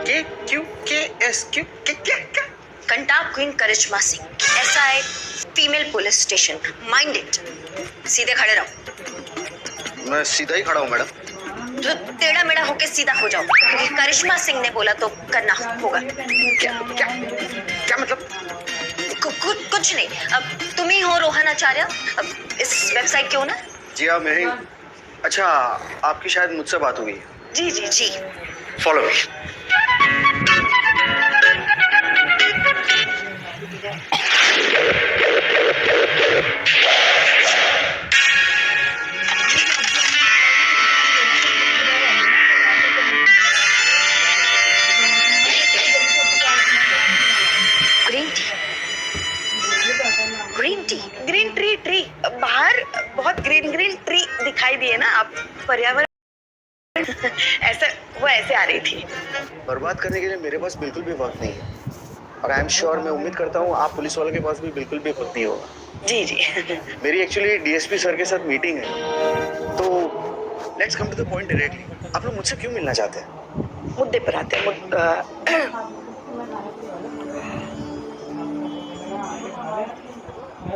KQKS क्या? कंटाप queen Karishma Singh, SI female police station. Mind it. सीधे खड़े रहो। मैं सीधा ही खड़ा हूँ मैडम। तो टेढ़ा मेढ़ा होके सीधा हो जाओ, क्योंकि करिश्मा सिंह ने बोला तो करना होगा। क्या मतलब? कुछ नहीं। अब तुम ही हो रोहन आचार्य, अब इस वेबसाइट के ओनर? जी हाँ, मैं ही। अच्छा, आपकी शायद मुझसे बात हुई है। जी जी जी। Follow me. Green tea, green tree बाहर बहुत ग्रीन ट्री दिखाई दिए ना आप, पर्यावरण ऐसे आ रही थी। बर्बाद करने के लिए मेरे पास बिल्कुल भी वक्त नहीं है, और आई एम श्योर, मैं उम्मीद करता हूँ आप पुलिस वालों के पास भी बिल्कुल भी वक्त नहीं होगा। जी जी। मेरी एक्चुअली डीएसपी सर के साथ मीटिंग है, तो let's come to the point directly. आप लोग मुझसे क्यों मिलना चाहते हैं? मुद्दे पर आते हैं।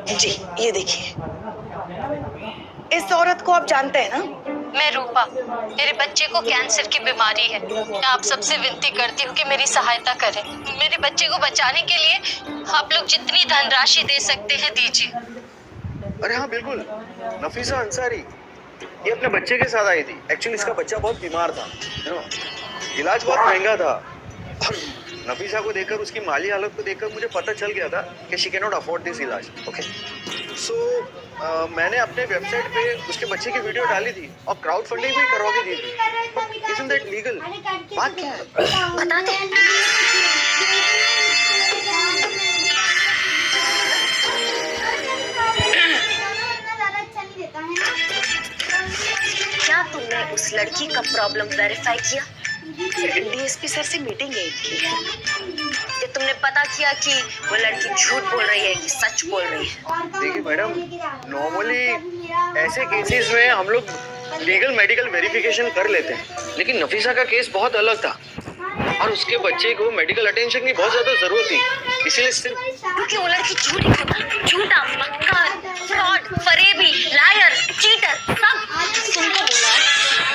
जी ये देखिए, इस औरत को आप जानते हैं ना? मैं रूपा, मेरे बच्चे को कैंसर की बीमारी है। मैं आप सबसे विनती करती हूँ कि मेरी सहायता करें। मेरे बच्चे को बचाने के लिए आप लोग जितनी धनराशि दे सकते हैं दीजिए। अरे हाँ बिल्कुल, नफीसा अंसारी, ये अपने बच्चे के साथ आई थी। एक्चुअली इसका बच्चा बहुत बीमार था, इलाज बहुत महंगा था, और नफीसा को देखकर, उसकी माली हालत को देखकर मुझे पता चल गया था कि she can not afford this इलाज। ओके, सो मैंने अपने वेबसाइट पे उसके बच्चे की वीडियो डाली थी और क्राउड फंडिंग भी करवा के दी थी। Isn't that legal? बात क्या है? बता दे। क्या तुमने उस लड़की का प्रॉब्लम वेरीफाई किया? डीएसपी सर से मीटिंग है इनकी। कि तुमने पता किया कि वो लड़की झूठ बोल रही है कि सच बोल रही है? देखिए मैडम, नॉर्मली ऐसे केसेस में हम लोग लीगल मेडिकल वेरिफिकेशन कर लेते हैं, लेकिन नफीसा का केस बहुत अलग था और उसके बच्चे को मेडिकल अटेंशन की बहुत ज्यादा जरूरत थी, इसीलिए सिर्फ क्योंकि वो लड़की झूठी है, झूठा, मक्कार, फ्रॉड, फरेबी, लायर, चीटर, सब। तुमको बोला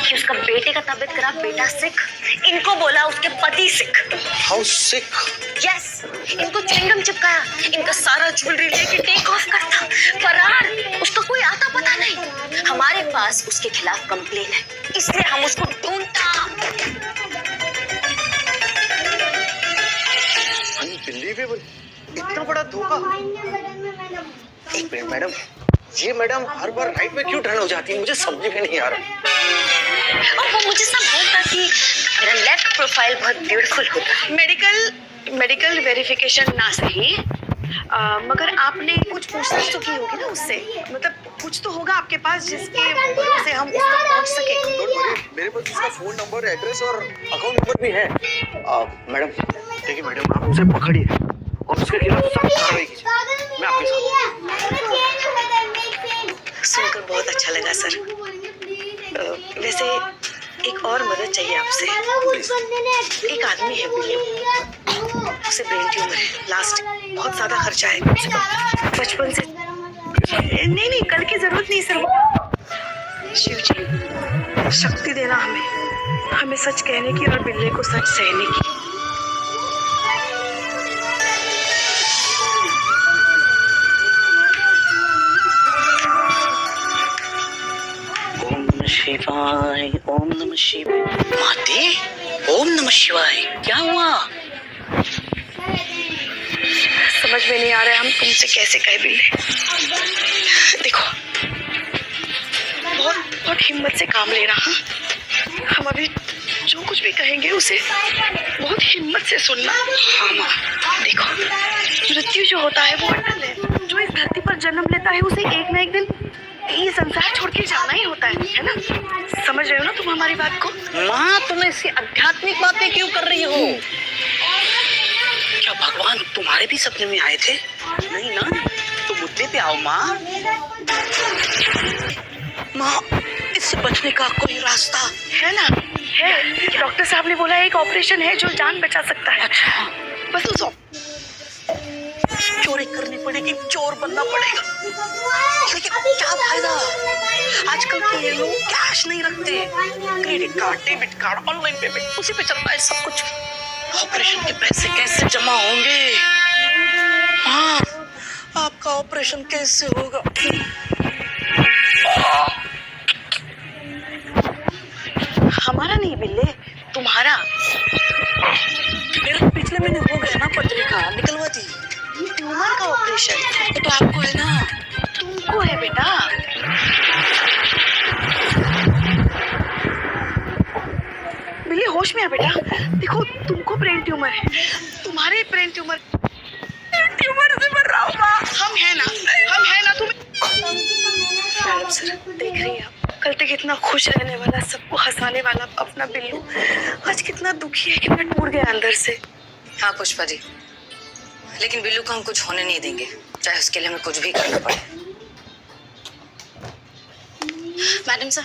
कि उसका बेटे का तबीयत खराब, बेटा सिक, इनको बोला उसके पति सिक। How sick? यस, इनको च्युइंगम चिपकाया, इनका सारा ज्वेलरी लेके टेक ऑफ करता, फरार, उसका कोई आता पता नहीं। हमारे पास उसके खिलाफ कंप्लेन है, इसलिए हम उसको ढूंढता। अनबिलीवेबल, इतना बड़ा धोखा। एक मिनट मैडम, ये मैडम हर बार राइट में क्यों टर्न हो जाती है, मुझे समझ में नहीं आ रहा। और वो मुझे सब बोलता कि मेरा लेफ्ट प्रोफाइल बहुत ब्यूटीफुल होता है। मेडिकल वेरिफिकेशन ना सही, मगर आपने कुछ पूछताछ तो की होगी ना उससे, मतलब कुछ तो होगा आपके पास जिसके भरोसे हम उस तक पहुंच सके। डोंट वरी, मेरे पास उसका फोन नंबर, एड्रेस और अकाउंट नंबर भी है। मैडम देखिए, मैडम आप उसे पकड़िए और उसके खिलाफ सख्त कार्रवाई कीजिए। मैं आपके साथ। सुनकर बहुत अच्छा लगा सर। वैसे एक और मदद चाहिए आपसे। एक आदमी है बिल्लू, उसे ब्रेन ट्यूमर है, लास्ट बहुत ज्यादा खर्चा है, बचपन से। नहीं कल की जरूरत नहीं सर। शिव जी शक्ति देना हमें सच कहने की और बिल्ले को सच सहने की। शिवाय, ओम नमः शिवाय। माते, ओम नमः शिवाय, क्या हुआ? समझ में नहीं आ रहा है हम तुमसे कैसे कहे बिल्ले। देखो, बहुत हिम्मत से काम लेना। हम अभी जो कुछ भी कहेंगे उसे बहुत हिम्मत से सुनना। हाँ माँ, देखो, मृत्यु जो होता है वो अटल है। जो इस धरती पर जन्म लेता है उसे एक ना एक दिन ये संसार छोड़ के जाना ही होता है ना? समझ रहे हो ना तुम हमारी बात को? माँ, तुम ऐसी आध्यात्मिक बातें क्यों कर रही हो? क्या भगवान तुम्हारे भी सपने में आए थे? नहीं ना, तो मुद्दे पे आओ माँ। माँ, इससे बचने का कोई रास्ता है ना? है, डॉक्टर साहब ने बोला एक ऑपरेशन है जो जान बचा सकता है। बस उस चोरी करनी पड़ेगी, चोर बनना पड़ेगा। लेकिन क्या फायदा, आजकल के लोग कैश नहीं रखते, credit card, debit card, online payment, उसी पे चलता है सब कुछ। ऑपरेशन के पैसे कैसे जमा होंगे? हाँ, आपका ऑपरेशन कैसे होगा? हमारा नहीं बिल्ले, तुम्हारा। मेरा पिछले महीने हो गया ना, पत्रिका निकलवा दी। ट्यूमर का ऑपरेशन तो आपको है ना, तुमको है बेटा। बिल्ली होश में आ बेटा, देखो तुमको ब्रेन ट्यूमर है, तुम्हारे ब्रेन ट्यूमर से मर रहा होगा। हम है ना तुम्हें। मैडम सर देख रही हैं आप, कल तक इतना खुश रहने वाला, सबको हंसाने वाला अपना बिल्लू आज कितना दुखी है, कितना टूट गया अंदर से। हाँ पुष्पा जी, लेकिन बिल्लू को हम कुछ होने नहीं देंगे, चाहे उसके लिए हमें कुछ भी करना पड़े। मैडम सर,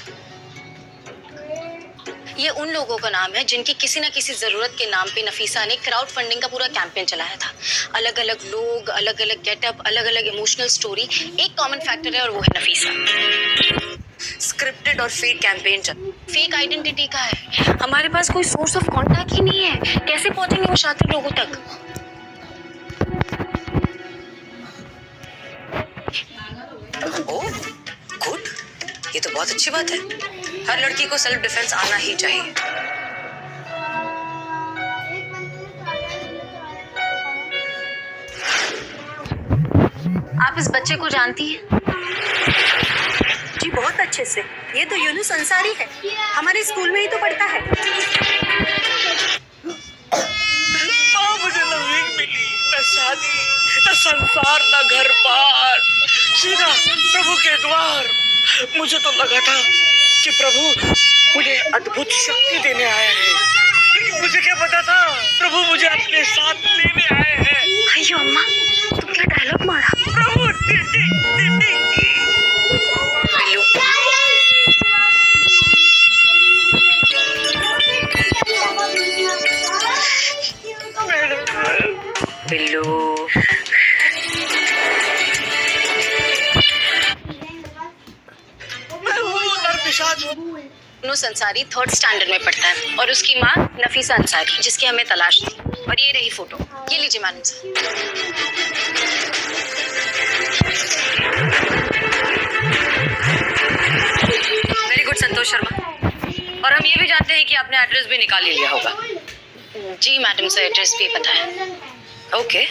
ये उन लोगों का नाम है जिनकी किसी ना किसी जरूरत के नाम पे नफीसा ने क्राउड फंडिंग का पूरा कैंपेन चलाया था। अलग अलग लोग, अलग अलग गेटअप, अलग अलग इमोशनल स्टोरी, एक कॉमन फैक्टर है और वो है नफीसा। स्क्रिप्टेड और फेक कैंपेन फेक आइडेंटिटी का है, हमारे पास कोई सोर्स ऑफ कांटेक्ट ही नहीं है, कैसे पहुंचेंगे वो शातिर लोगों तक? ओह गुड, ये तो बहुत अच्छी बात है। हर लड़की को सेल्फ डिफेंस आना ही चाहिए। आप इस बच्चे को जानती हैं? जी बहुत अच्छे से, ये तो यूनुस अंसारी है, हमारे स्कूल में ही तो पढ़ता है। मुझे न वीक मिली, न शादी, न संसार, न घर बार, सीधा प्रभु के द्वार। मुझे तो लगा था कि प्रभु मुझे अद्भुत शक्ति देने आए हैं, लेकिन मुझे क्या पता था प्रभु मुझे अपने साथ लेने आए हैं। अयो अम्मा, तुम क्या डायलॉग मारा? प्रभु बिल्लू, मैं हूँ नरपिशाच हूँ। यूनुस अंसारी 3rd स्टैंडर्ड में पढ़ता है और उसकी माँ नफीसा अंसारी, जिसकी हमें तलाश थी। और ये रही फोटो, ये लीजिए madam sir. Very good Santosh Sharma. और हम ये भी जानते हैं कि आपने एड्रेस भी निकाल ही लिया होगा। जी मैडम सर, एड्रेस भी पता है। ओके,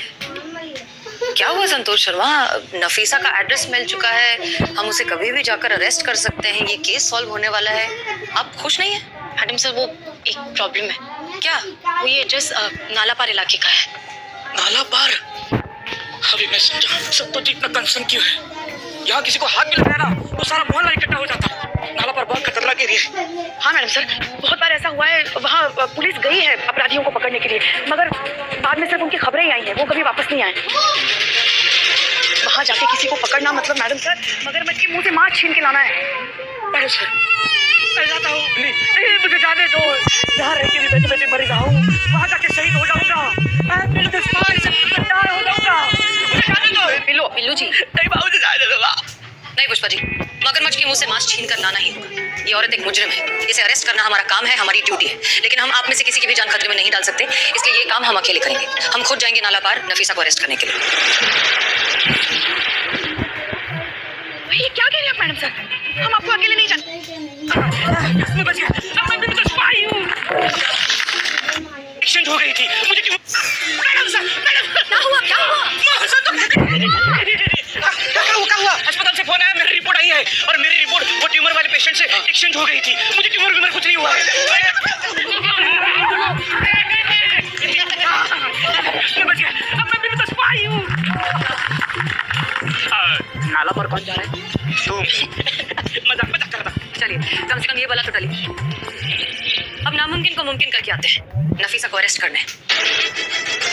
क्या हुआ संतोष शर्मा? नफीसा का एड्रेस मिल चुका है, हम उसे कभी भी जाकर अरेस्ट कर सकते हैं, ये केस सॉल्व होने वाला है। आप खुश नहीं हैं? मैडम सर, वो एक प्रॉब्लम है। क्या? वो ये एड्रेस नालापार इलाके का है। नाला पार? अभी मैं समझा सब तो इतना कंसर्न क्यों है। यहाँ किसी को हाथ भी लगाया ना तो सारा मोहल्ला इकट्ठा हो जाता। नाला पार बहुत खतरनाक एरिया है। हाँ मैडम सर, बहुत बार ऐसा हुआ है, वहाँ पुलिस गई है अपराधियों को पकड़ने के लिए, मगर बाद में सिर्फ उनकी खबरें ही आई हैं, वो कभी वापस नहीं आए। वहाँ जाके किसी को पकड़ना मतलब मैडम सर मगरमच्छ के मुंह से मांस छीन के लाना है। मैडम सर, मैं जाता हूँ। नहीं, मुझे जाने दो। यहाँ रह के भी बैठे बैठे मर रहा हूँ, वहाँ जाके शहीद हो जाऊंगा। मैं बिल्कुल तैयार हो जाऊंगा। मुझे जाने दो। बिल्लू जी, नहीं बाबू, मुझे जाने दो। नहीं पुष्पा जी, मगरमच्छ के मुंह से मांस छीन कर लाना ही होगा। ये औरत एक मुजरिम है, इसे अरेस्ट करना हमारा काम है, हमारी ड्यूटी है। लेकिन हम आप में से किसी की भी जान खतरे में नहीं डाल सकते, इसलिए ये काम हम अकेले करेंगे। हम खुद जाएंगे नाला पार नफीसा को अरेस्ट करने के लिए। ये क्या कह रहे हैं मैडम सर, हम आपको अकेले नहीं जाने। मैं बच गया, अब मैं भी तो स्पाई हूँ। एक्सीडेंट हो गई थी, मुझे क्यों? मैडम सर, मैडम क्या हुआ? क्या हुआ? अस्पताल से फोन आया, मेरी रिपोर्ट आई है और मेरी रिपोर्ट वो ट्यूमर वाले पेशेंट से एक्सीडेंट हो गई थी। मुझे ट्यूमर कुछ नहीं हुआ। मैं बच गया, अब मैं भी तो स्पाई हूँ। नाला पर कौन जा रहा है? मजाक कर रहा था। चलिए, कम से कम ये वाला तो टली। अब नामुमकिन को मुमकिन करके आते हैं, नफीसा को अरेस्ट करने।